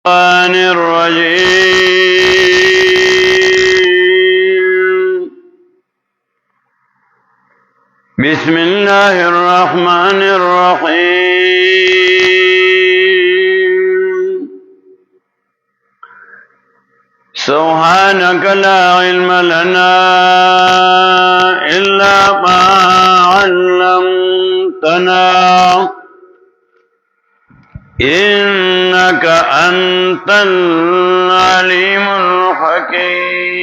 الشيطان الرجيم بسم الله الرحمن الرحيم سبحانك لا علم لنا إلا ما علمتنا إنك أنت العليم الحكيم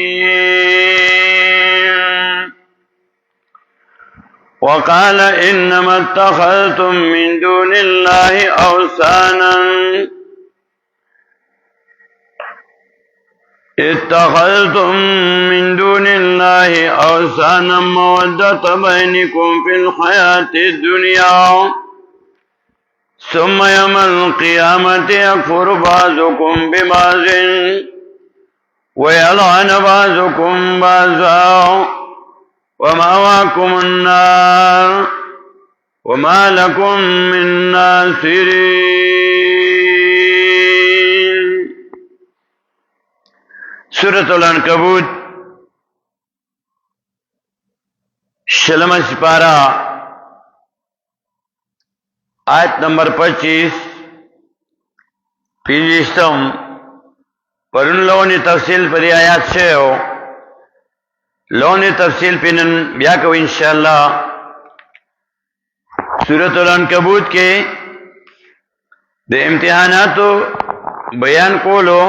وقال إنما اتخذتم من دون الله أوثانا مودة بينكم في الحياة الدنيا ثم يوم القيامة يكفر بعضكم ببعض ويلعن بعضكم بعضا ومأواكم النار وما لكم من ناصرين. سورة العنکبوت شلم سپارہ آیت نمبر 25 پیجستم پرن لونی تفصیل پر آیات سے ہو لونی تفصیل پینن بیا کو انشاءاللہ. سورۃ العنکبوت کے د امتحاناتو بیان کولو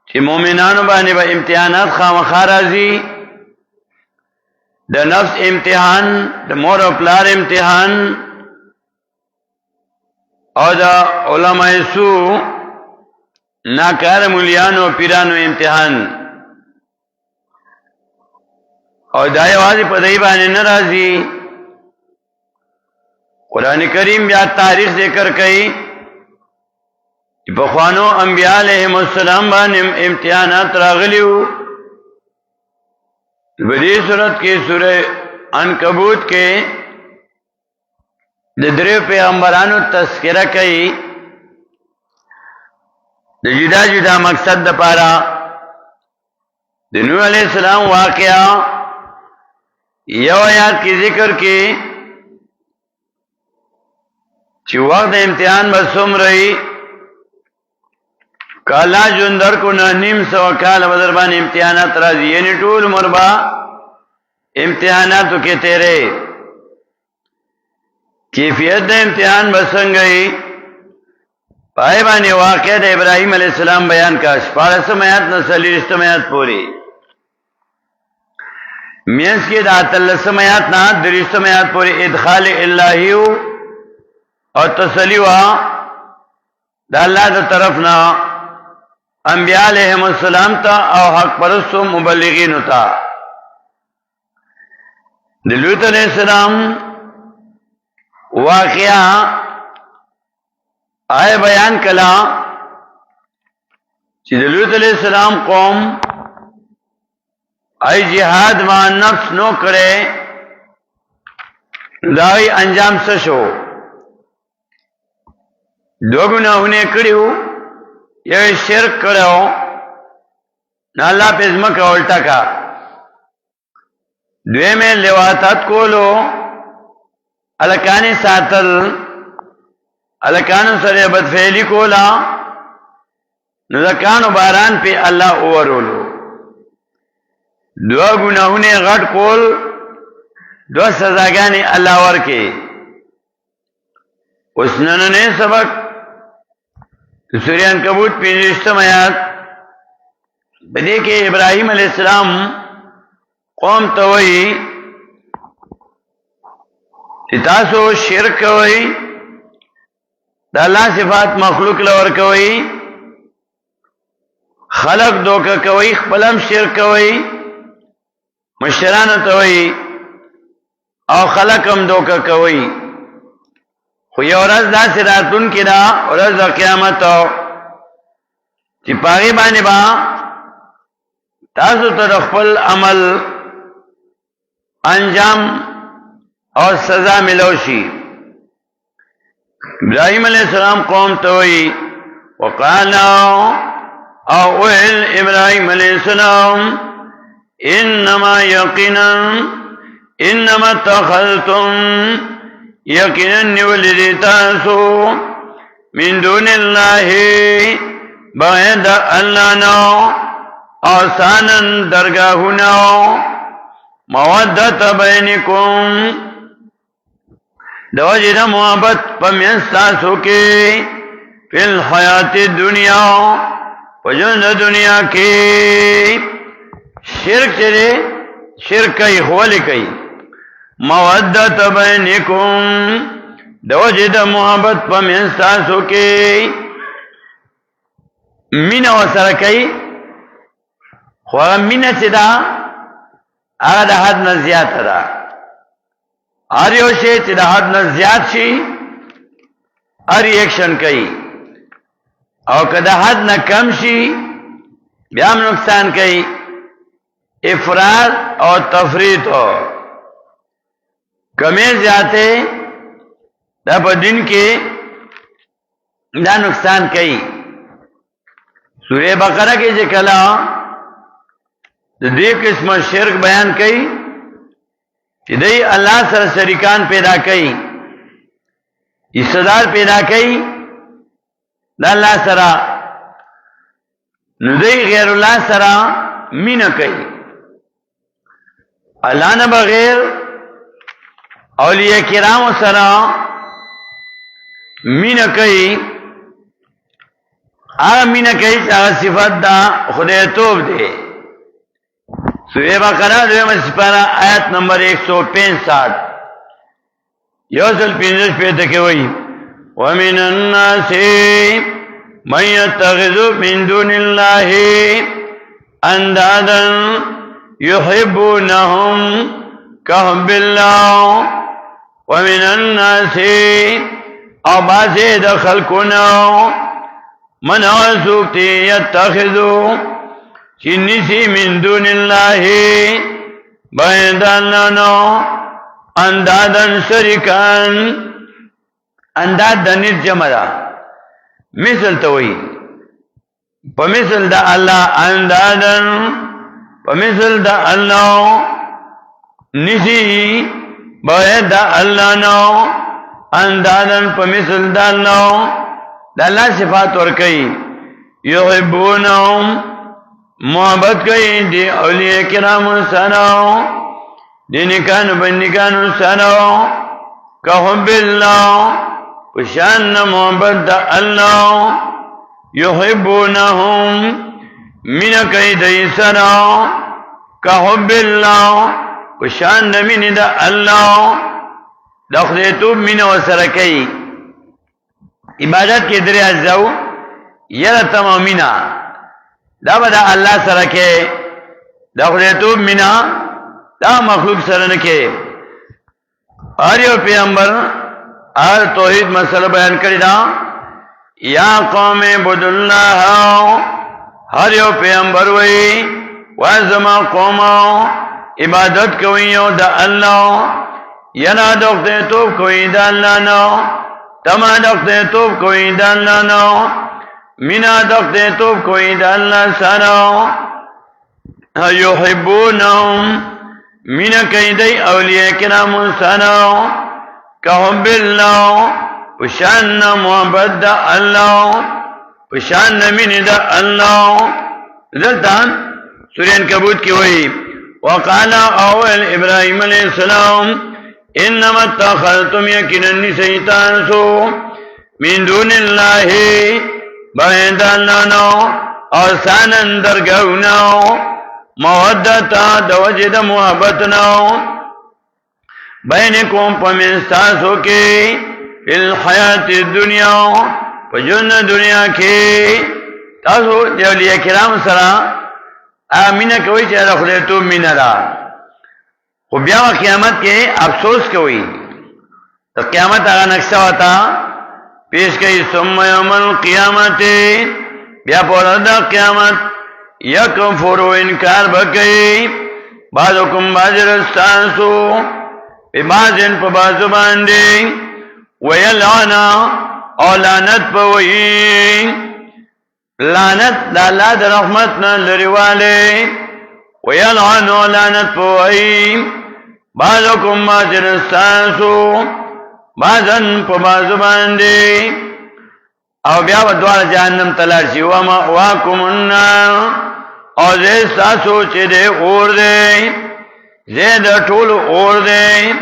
چې مومنانو باندې با امتحانات خامخا راځي، د نفس امتحان، د مور او پلار امتحان، او دا علماء سو ناکار مولیانو پیرانو امتحان، او دا یوازې په دای باندې ناراضي. قرآن کریم بیا تاریخ ذکر کړي چې په خوانو انبیاء علیهم السلام باندې امتحانات راغلیو. په دې صورت کې سورہ عنکبوت کې د درې پیغمبرانو تذکرہ کوي د جدا جدا مقصد د پاره. د نوح علیہ السلام واقعا یو آیات کی ذکر کی چې وخت د امتحان به څومره وي، کالا جندر کو نه 900 کال بدر باندې امتحانات راځي، یعنی ټول عمر با امتحاناتو کې تیرې. کیفیت د امتحان بسنګي پای باندې واقع د ابراهيم عليه السلام بیان کا 14 آیات نه 40 آیات پوری، مینس کې د 13 آیات نه 30 آیات پوری ادخال الہی او تسلی وا د الله د طرف نه انبیاء علیهم السلام ته او حق پرستو مبلغین ته. د لوط علیہ السلام واقعا آئے بیان کلا چې د لوط علیہ السلام قوم آئی جہاد ما نفس نو کرے، داوی انجام سشو دو گناہونے کریو، یو شرک کرو نا اللہ پہ ازمکا الٹا کا، دوے میں لواتات کولو، الکانی ساتل، الکانو سره بدفعلی کولا، نزکانو باران پہ اللہ اوورولو. دو گناہونے غٹ کول، دو سزاگانی اللہ ورکے. اس نننے سبق سورہ عنکبوت 25 آیات بدے کہ ابراہیم علیہ السلام قوم توئی تاسو شرک کوئی، دا اللہ صفات مخلوق لور کوئی، خلق دوکا کوئی، خپلم شرک کوئی، مشران توئی او خلقم دوکا کوئی. خو یو ورځ داسې راتلونکې ده، ورځ د قیامت چې په هغې باندې به تاسو ته د خپل عمل انجام اور سزا ملوشی. ابراہیم علیہ السلام قوم توئی وقال أول إبراهيم عليه السلام إنما يقينا إنما اتخذتم يقينا ولدي تاسو من دون الله بعد الله نو آسانا درگاهنا مودت بینکم دوجد محبت پمینستاسو کی فی الحیات الدنیا وجند دنیا کی شرک چرے شرک کئی خولی کئی مودت بینکم دوجد محبت پمینستاسو کی مین وسر کئی خواہ مین چدا هغه د حد نه زیاته ده هر یو شی چې د حد نه زیات شي هر ایکشن کوي او که د حد نه کم شي بیا هم نقصان کوي افراط او تفریط کمی زیاته دا په دین کې دا نقصان کوي سورہ بقرہ کې چې کله د دې قسمه شرک بیان کړي چې دوی الله سره شریکان پیدا کړي حصدار پیدا کړي د الله سره نو دوی غیر الله سره مینه کوي الله نه بغیر اولیاء کرام سره مینه کوي هغه مینه کوي چې هغه صفات دا خدای توب دی سورہ بقرہ دویم سپارہ آیت نمبر 165 یوصل پینزش پیتا کے وئی وَمِنَ النَّاسِ مَنْ يَتَّخِذُ مِن دُونِ اللَّهِ أَنْدَادًا يُحِبُّونَهُمْ كَحُبِّ اللَّهِ وَمِنَ النَّاسِ او باسے دخلقنا من عَسُوكْتِ يَتَّخِذُ چنیسی من دون اللہ بعد اللہ نو اندادن شرکان انداد دنیت جمع دا مثل توئی پا مثل دا اللہ اندادن پا مثل دا اللہ نسی بعد دا اللہ نو اندادن پا مثل دا اللہ صفات ورکی یحبونہم محبت کئی دی اولیاء کرام سنو دی نکان بندگان سنو کہ حب اللہ پشان محبت دا اللہ یحبونہم من کئی دی سنو کہ حب اللہ پشان من دا اللہ دخلیتو من وسرکی عبادت کی در عزو یر تمامینا دا بدا اللہ سره کې دا خدایتوب مینا دا مخلوق سره نه کې هر یو پیغمبر هر توحید مسله بیان کړی دا یا قوم عبد الله هر یو پیغمبر وای وازما قوم عبادت کوي او دا الله ینا د خدایتوب کوي دا الله نو تما د خدایتوب کوي دا الله نو مینا دختے توب کوئی دا اللہ سانو یحبونہم مینا کئی دی اولیاء کرام سانو کہ حب اللہ پشان محبت دا اللہ پشان من دا اللہ ذلتان سورہ عنکبوت کی وئی وقال اول ابراہیم علیہ السلام انما اتخذتم یقینا شیطان سو من دون اللہ بعد اللہ نو آسانا درگاہنا مودتا دوجد محبت نو بینکم پمنستاسو کی الحیات الدنیا پجن دنیا کی تاسو اولیاء کرام سرا آمینہ کوئی چاہتا خلیتو مینہ دا خو بیا قیامت کے افسوس کوئی تو قیامت آگا نقصہ ہوتا پیش کئی ثم یوم القیامت بیا پورا قیامت یکفر و انکار بکئی بعضکم بعض رستانسو پی بعضن پا بعضو باندے ویلعنا اولانت پا وئی لعنت د الله د رحمت نه لريواله ويلعنو لعنت پوئی بعضکم ما جنستانسو بعضن پا بعضو باندی او بیا و دوار جہنم تلار شی وما واکم النار او زید ساسو چی دے اور دے زید طول اور دے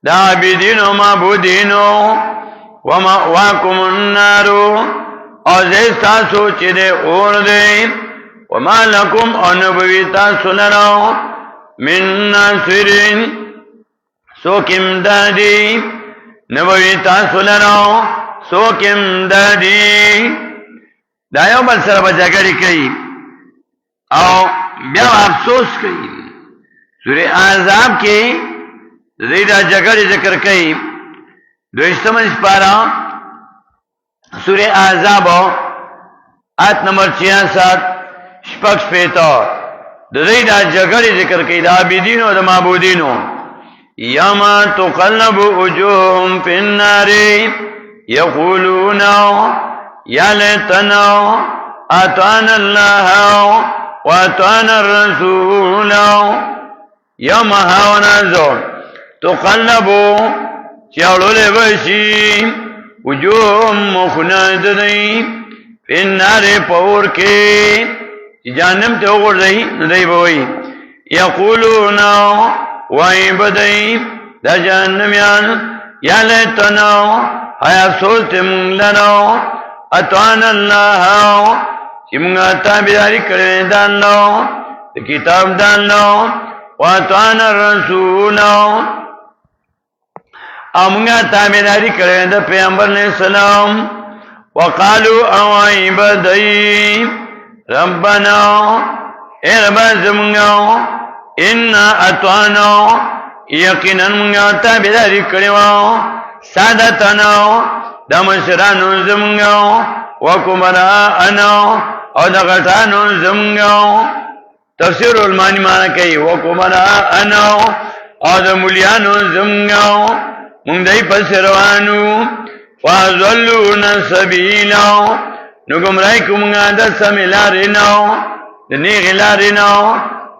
دا عبیدین و معبودین وما واکم النارو او زید ساسو چی دے اور دے وما لکم او نبویتا سنرو من ناصرین سوکم دادی نبویتا سنرو سوکم دادی دایو بل سر بجاگری کئی او بیا افسوس کئی سورہ احزاب کی زیدہ جگری ذکر کئی دوشتم اسپارا سورہ احزاب آیت نمبر 66 شپک شپیتا زیدہ جگری ذکر کئی دا عابدینو دا معبودینو یاما تقلب وجوہم فی النار یقولون یا لیتنا اطعنا اللہ واطعنا الرسول یوم هاونازو تقلبو چیاولو لبشی وجوہم مخنادنی فی النار پور کے جانم تے اوگر دئی ندئی بوئی یقولون وائی بدئی دا جہنمیان یا لیتنا حیا افسوس تے منگ لنو اطعنا اللہ چی منگا تابداری کرے دان لو کتاب دان لو واطعنا الرسول او منگا تابداری کرے دا پیغمبر علیہ السلام وقالو اوائی بدئی ربنا اے رب زمنگا انا اطعنا یقینا منگا تابداری کرے سادتنا دا مشرانو زمنگا وکبراءنا او دا غٹانو زمنگا تفسیر المانی مانا کئی وکبراءنا او دا ملیانو زمنگا منگ دای پس روانو فازولونا سبیلا نگمرائی کمنگا دا سمیلارنا دا نیغلارنا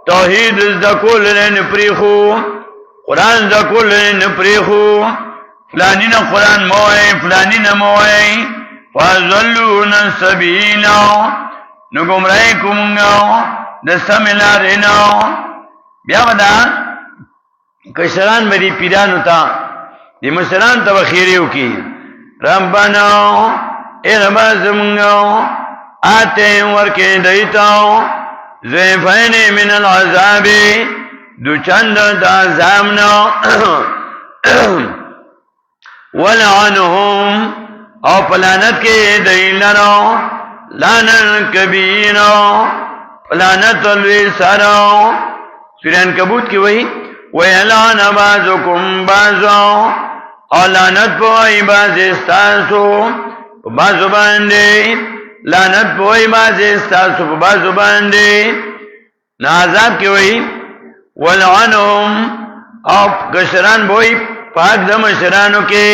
توحید زدکول لین پریخو قرآن زدکول لین پریخو فلانی نا قرآن موئی فلانی نا موئی فازولون سبیلا نگمرائی کمنگا دستمیلارینا بیا بدا کشران بری پیرانو تا دی مشران تا بخیریو کی ربنا اے رب زمنگا آتے ورکے دیتاو زیفین من العذابی دو چند دا عذابنا ولعنهم او پلانت کے دیلنو لعنن کبیرو پلانت الویسارو سورہ عنکبوت کی وہی وَيَلَعَنَ بَعْضُكُمْ بَعْضًا او لعنت پوئی باز استاسو بازو باندے لعنت پوئی باز استاسو بازو باندے نعذاب کی وہی وَلْعَنُهُمْ او کشران بوئی پاک دا مشرانو کے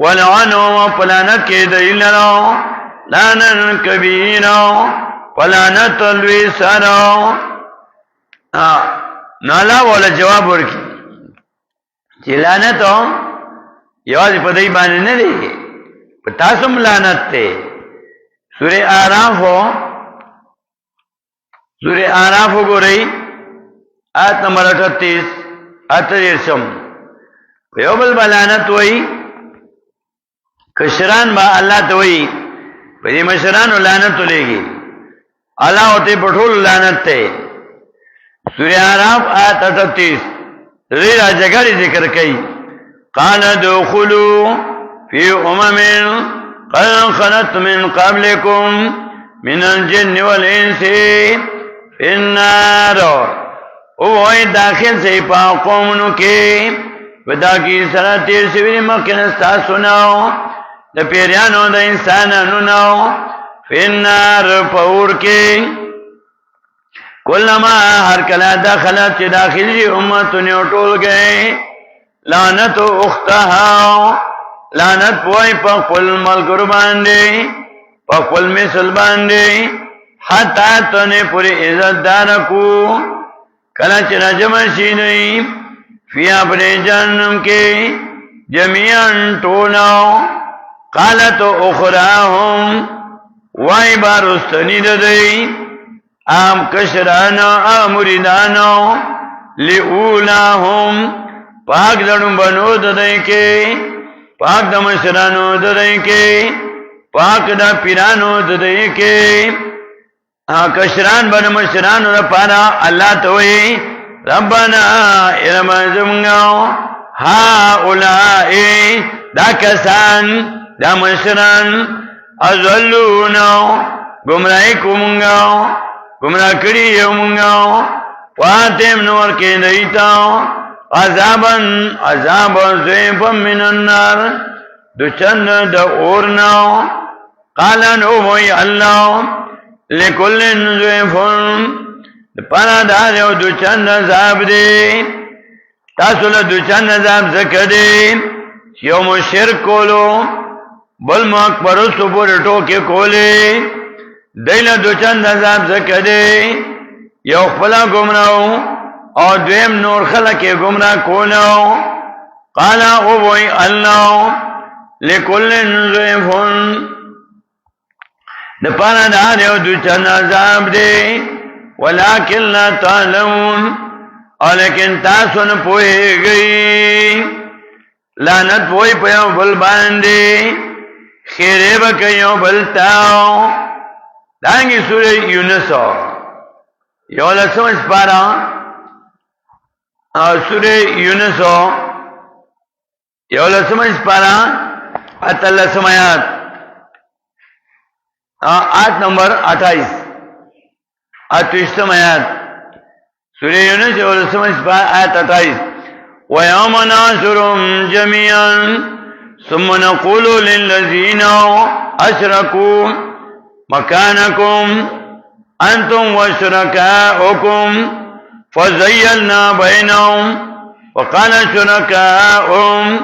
ولعنو پلانت کے دلیلنو لعنن کبیرو پلانت الوی سرو نالا والا جواب ورکی چی لعنتو یوازی پدائی بانی ندی پتاسم لعنت تے سورہ آرافو گو رئی آیت نمبر 38 38 پیوبل با لعنت وئی کشران با اللہ توئی پدی مشران لعنت لے گی اللہ ہوتے پٹھول لعنت تے سورہ آراف آیت 38 ریرہ جگری ذکر کئی قال دخلوا فی قد خلت من قبلكم من الجن والانس فی النار اوہی داخل سے پا قومنو کے ودا کی سرا تیر سویری مکن استا سناو دا پیریانو دا انسانانو ناو فی النار پور کے کلما ہر کلا داخلت چی داخل جی امتو نیوٹول گئے لعنت اختہاو لعنت پوئی پا قل ملکر باندے پخپل مثل باندې حتا تنه پوری عزت دارکو کله چې راجم شي نه فی اپنے جہنم کے جميعا ټولو قالت اخراهم وای بارستنی ددی ام کشرانا امریدانو لئولاهم پاک دنو بنو ددی کے پاک دا مشرانو ددی کے پاک دا پیرانو ددی کے کشران بن مشرانو دا پارا اللہ توئی ربنا ارم زمگاو ها اولائی دا کسان دا مشران ازولونو گمرائی کو منگاو گمراہ کری یو منگاو واتیم نور کے دیتاو عذابا زیفا من النار دو چند دا اورناو قالا نووی اللہ لکلن زیفن پانا داریو دو چند عذاب دے تاسولا دو چند عذاب ذکر دے یو مشرک کولو بل مکبر سپور ٹوکے کولے دیل دو چند عذاب ذکر دے یو خپلا گمراو او دویم نور خلق گمراہ کولو قالا اووی اللہ لکلن زیفن دپانا داریو دو چند عذاب دے ولیکن لا تعلمون اور لیکن تاسو نه پوهیږئ لعنت وای په یو بل باندې خیره به کوي بل تاو دانګي سورې یونس یو لسم سپارا سورې یونس یو لسم سپارا اتلسم آیات آیت نمبر 28 اتوشتم آیات سورہ یونس یو لسم سپارا آیت 28 وَيَوْمَ نَحْشُرُهُمْ جَمِيعًا ثُمَّ نَقُولُ لِلَّذِينَ أَشْرَكُوا مَكَانَكُمْ أَنْتُمْ وَشُرَكَاؤُكُمْ فَزَيَّلْنَا بَيْنَهُمْ وَقَالَ شُرَكَاؤُهُمْ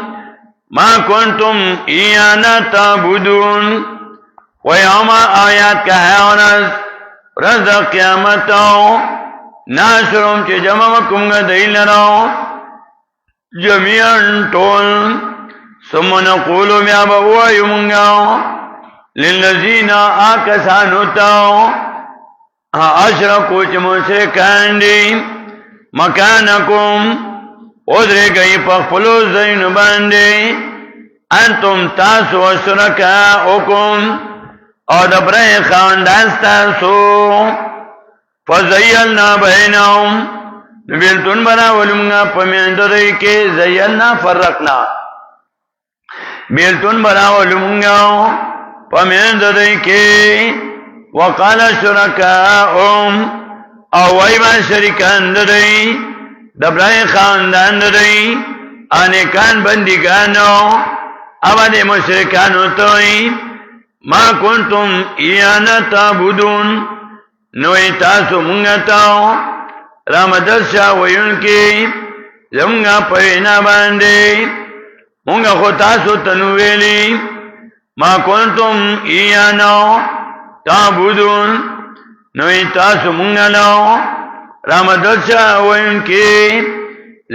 مَا كُنْتُمْ إِيَّانَا تَعْبُدُونَ وَيَوْمَ آیات کا ہے ورځ ورځ د قیامت ناشرم چې جمع وکوم غدای لرو جميعا ټول ثم نقول بیا به وایو مونږه للذین آکسانو ته اشرکو چې مشرکان دي مکانکم ودرېږئ په خپلو ځایونو باندې انتم تاسو وشرکاؤکم او د برای خاندان ستاسو فزیلنا بینهم بیلتون براولمگا پمیند دی که زیلنا فرقنا بیلتون براولمگا پمیند دی که وقال شرکاؤم او ویبا شرکان دی دبرای خاندان دی آنکان بندگانو او دی مشرکانو توی ما کنتم ایانا تعبدون نوی تاسو مونگا تاو رامدد شا ویون کی زمونگا پوینا باندے مونگا خو تاسو تنویلی ما کنتم ایانا تعبدون نوی تاسو مونگا لو رامدد شا ویون کی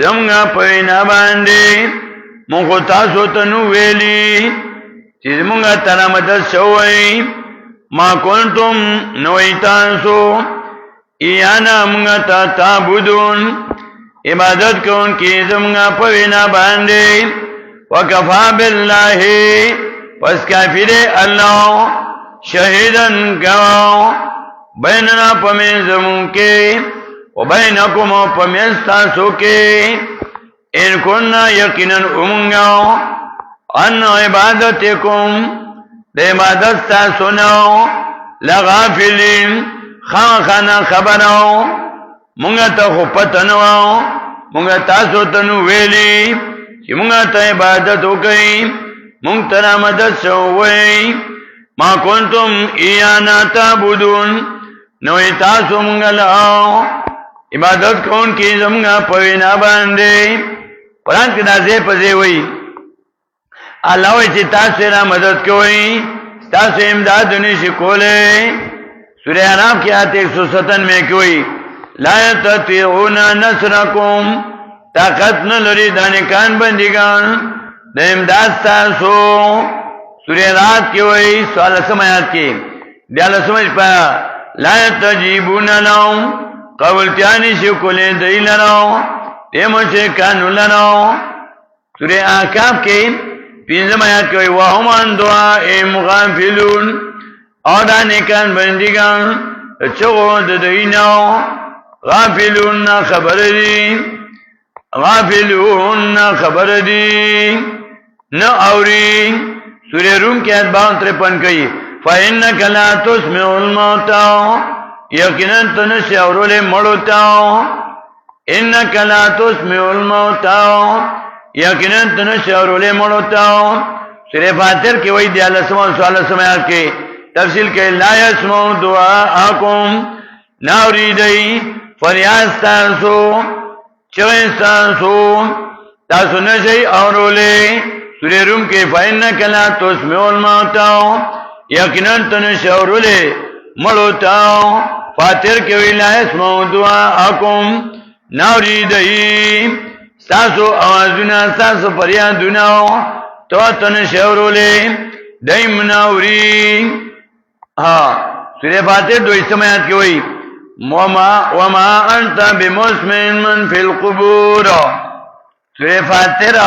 زمونگا پوینا باندے مونگا خو تاسو تنویلی چیز مونگا ترا مدد شوئی ما کنتم نوی تاسو ایانا مونگا تا تعبدون عبادت کون کی زمونگا پوینا باندے وکفا باللہ پس کافر اللہ شہیدن گواو بیننا پمین زمون کے و بینکم پمین ستاسو کے ان کننا یقیناً امونگاو ان عبادتکم دے عبادت تا سنو لغافلین خانا خبرو مونگا تا خوپتنو مونگا تاسو تنو ویلی چی مونگا تا عبادتو کئی مونگ ترا مدد سووی ما کنتم ایانا تعبدون نوی تاسو مونگا لاؤ عبادت کون کی زمونگا پوینا باندے قرآن کی نازے پزے ہوئی اللہ وی چی تاسو را مدد کوئی تاسو امداد نشی کولے سورہ انعام کی آیت 157 میں کوئی لا تطیعون نصرکم طاقت نہ لري دانکان بندگان د امداد تاسو سورہ رات کی وئی 16 آیات کی دیاله سمجھ پایا لا تجیبون لهم قول تیانی شو کولے دیلنو دیمو چه کانو لنو سورہ احقاف کی 15 آیات کی وئی وهم عن دعائهم غافلون اور دانکان بندگان چغو ددینو غافلون خبر دی نہ اوری سورہ روم کی آیت 52-53 کئی فَإِنَّكَ لَا تُسْمِعُ الْمَوْتَى یقیناً تنشی اورولے مڑوتا اِنَّكَ لَا تُسْمِعُ الْمَوْتَى یقیناً تنشی اورولے مڑوتا سورہ فاتر کی وہی دیالہ سمان سوالہ سمیات کی تفصیل کے لا يسمعُ دعاءکم ناوری دی فریاض تاسو چوئے تاسو تاسو نشی اورولے سورہ روم کے فَإِنَّكَ لَا تُسْمِعُ الْمَوْتَى یقیناً تنشی اورولے مڑوتا فاتر کے وی لا يسمعُ دعاءکم ناوری دی تاسو آوازونا تاسو فریادونا تو تنشی اورولے دی مناوری سورہ فاتر 2 آیات کی ہوئی وما انت بمسمع من فی القبور سورہ فاتر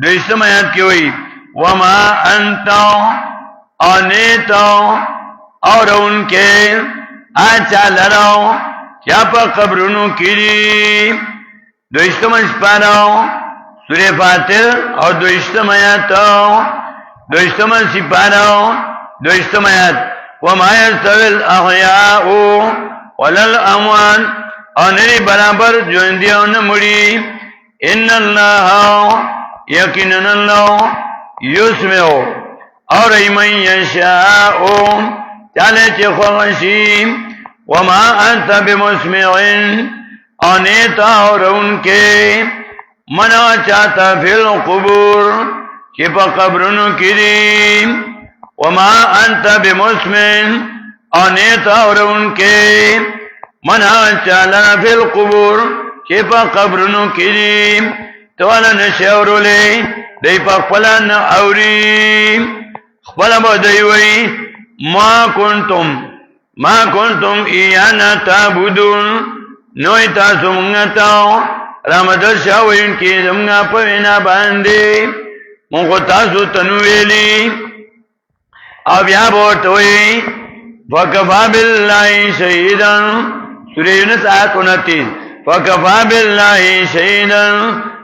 2 آیات کی ہوئی وما انت انیتا اور ان کے آچا لراؤ کیا پا قبرونو کیری 2 سپاراؤ سورہ فاتر اور 2 آیات 2 سپاراؤ 2 آیات وما يستوي الاحياء ولا الاموات انری برابر جوندیوں نہ مڑی ان اللہ یقینا اللہ یسمع اور من یشاء چالے چخوشی وما انت بمسمع انیتا اور ان کے منا چاہتا فی القبور چپا قبرن کریم وما انت بمسمع انیتا اور ان کے منا چالا فی القبور چپا قبرن کریم توالا نشورو لے دی پا قبلا نعوری قبلا با دیوئی ما کنتم ایانا تابودون نوی تاسو منگتاو رامدر شاوین کی زمگا پوینا باندے منگو تاسو تنویلی اب یا بورتوئی فَكَفَى بِاللَّهِ شَهِيدًا سورہ یونس آیت 29 فَكَفَى بِاللَّهِ شَهِيدًا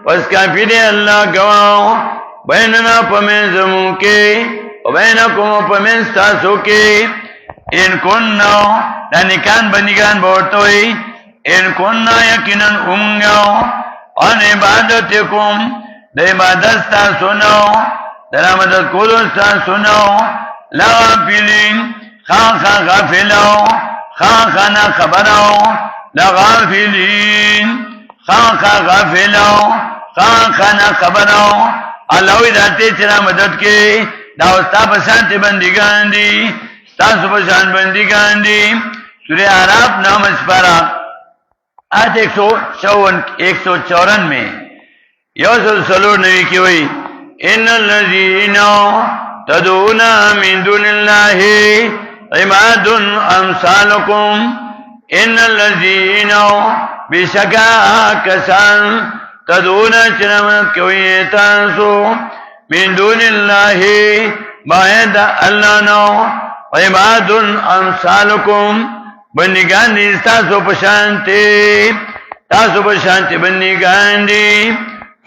پس کافی دے اللہ گواہ بیننا پمیں زمون کے وبینکم پمیں ستاسو کے ان کننا دانکان بندگان بورتوئی ان کننا یقیناً امگاو ان عبادتکم دے عبادت ستاسو نو در آمدت کودو ستاسو نو لغافلین خان غافلو خان خبرو لغافلین خان غافلو خان خبرو اللہ ذاتی چرا مدد کے داوستا پسانت بندگان دی ستاسو پسان بندگان دی سورہ اعراف نام اسپارا آیت 154 میں یوسف صلور نبی کی ہوئی ان الذین تدعون من دون اللہ عباد امثالکم ان الذین بشکا کسان تدعون چنمت کوئی تاسو من دون اللہ باید اللہ نو عباد امثالکم بندگان دی تاسو پشانتی بندگان دی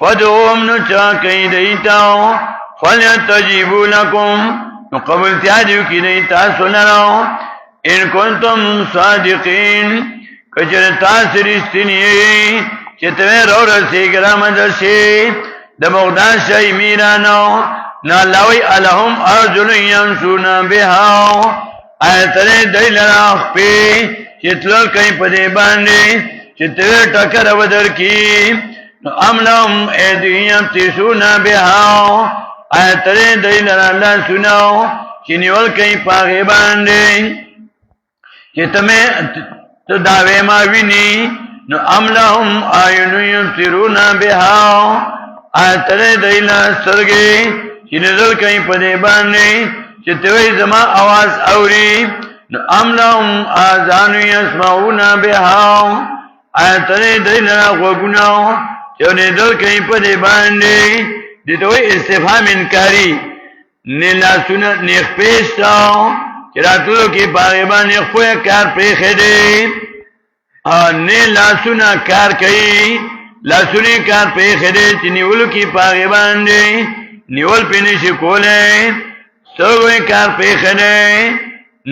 فدعوهم نچا کئی دیتاو فلیتجیبو لکم قبل تیادیو کی دیتا سنراو ان کنتم صادقین کچر تاثر استنیی چتوے رو رسی گرام درسی دمغدان شای میرانو نالاوی الہم ارجل یمسونا بیہاو آیتنے دیل راخ پی چتلل کئی پدے باندے چتوے ٹکر ودر کی ام لهم ایدیم تیسونا بیہاو آیتنے دیل اللہ سناو چنیول کئی پاغی باندے چی تمہیں تداوے ما وینی نو املہم آئینو یبصرونا بہاو آترے دینا سرگے چی نزل کئی پدے باندے چی توی زما آواز اوری نو املہم آزانو یسمعونا بہاو آترے دینا غوگناو چی نزل کئی پدے باندے دیتوی استفہام انکاری نیلا سنت نیخ پیشتاو چراتولو کی پاغیبان نیخ پویا کار پریخے دے نے لاسونا کار کئی لاسونی کار پریخے دے چی نیولو کی پاغیبان دے نیول پینشی کولے سرگوی کار پریخے دے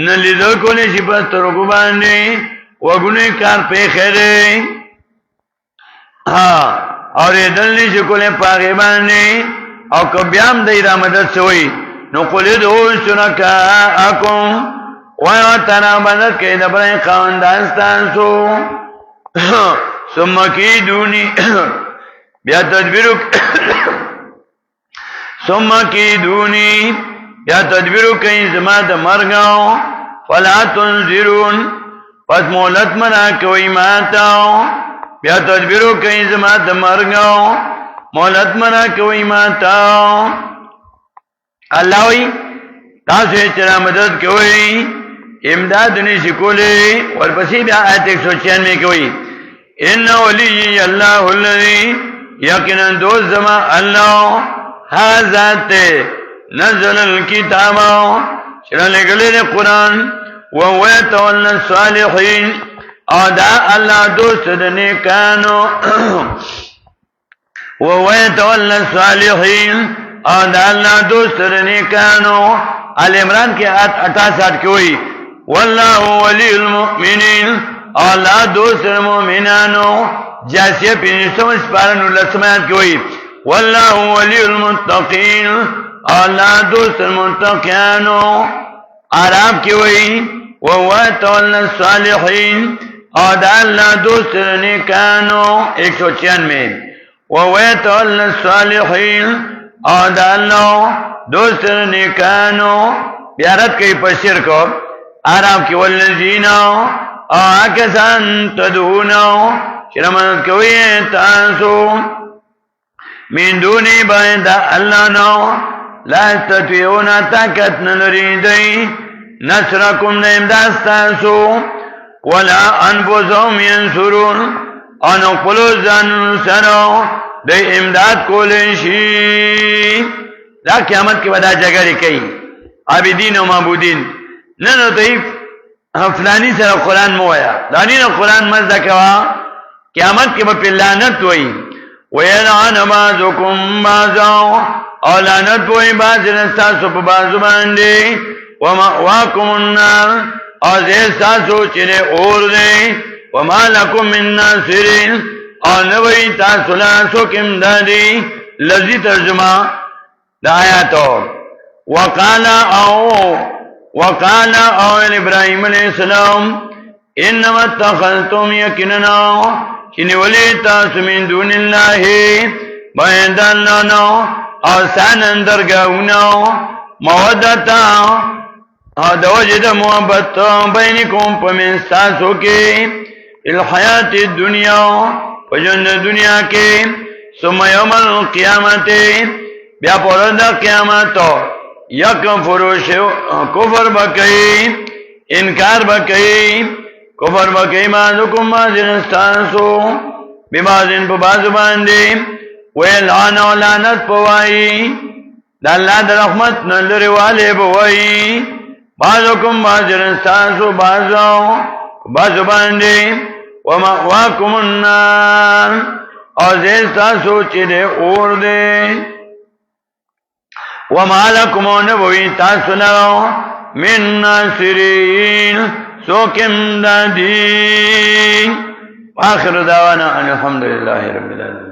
نلیدل کولے شی پسترکو باندے وگنوی کار پریخے دے اور دل نیشی کولے پاغیبان دے او کبیام دی را مدد سوئی نو قلد او شرکاءکم ویو تنا مدد کئی دبرائی خواندانستانسو سمکی دونی بیا تدبیرو کئی زماد مرگاو فلا تنظرون پس مولت منا کوئی ماتاو بیا تدبیرو کئی زماد مرگاو مولت منا کوئی ماتاو اللہ وی تاسو چرا مدد کوئی امداد نشی کولے ورپسی بیا آیت 196 کوئی ان ولی اللہ الذی یقینا دوست زما اللہ ہا ذات نزل الکتاب چرا لگلے قرآن وهو يتولى الصالحین او دا اللہ دوست دنیکانو وهو يتولى الصالحین او دا اللہ دوست دنیکانو آل عمران کے 68 کوئی واللہ ولی المؤمنین اللہ دوست المؤمنانو جاسیہ پینسوم سپارن لسمیات کوئی واللہ ولی المتقین اللہ دوست المتقیانو عراب کوئی وهو يتولى الصالحین او دا اللہ دوست دنیکانو 196 وهو يتولى الصالحین او دا اللہ دوست نیکانو بیارت کئی پشیر کو آرام کی والذینو او آکسان تدونو شرمت کوئی تانسو من دونی باید اللہ نو لا استطیعونا طاقت نلریدی نصرکم نیمداستانسو ولا انفسهم ینصرون انو قلوزان سنو دی امداد کولیشی دا قیامت کی بدا جگری کئی عابدین و معبودین ننو تیف فلانی سر قرآن مویا دانین قرآن مزدہ کوا قیامت کی بپی لانت ہوئی ویلعن بازکم بازاو او لانت ہوئی باز نستاسو پا بازو باندے ومأواکم النار او زیستاسو چنے اور دے وما لکم من ناصرین او نوی تاسولا سوکم دادی لفظی ترجمہ دا آیاتو وقال او ابراہیم علیہ السلام انما اتخذتم یکننا چنی ولی تاسو من دون اللہ باید اللہ نو آسان اندرگاونو مودتا دوجد محبت بینکم پمنستاسو کے الحیات الدنیا پجند دنیا کے ثم یوم القیامت بیا پرد قیامت یکفر کفر بکئی انکار بکئی کفر بکئی بعضکم بعضن استانسو ببعضن پا بعضو باندے ویلعن و لعنت پوائی دا اللہ در رحمت نلر والے بوائی بعضکم بعضن استانسو بعضو باندے ومأواکم النار اور زیستاسو چلے اور دے وما لکم نبوی تاسلو من ناصرین سوکم دادی آخر دعوانا الحمدللہ رب العالمین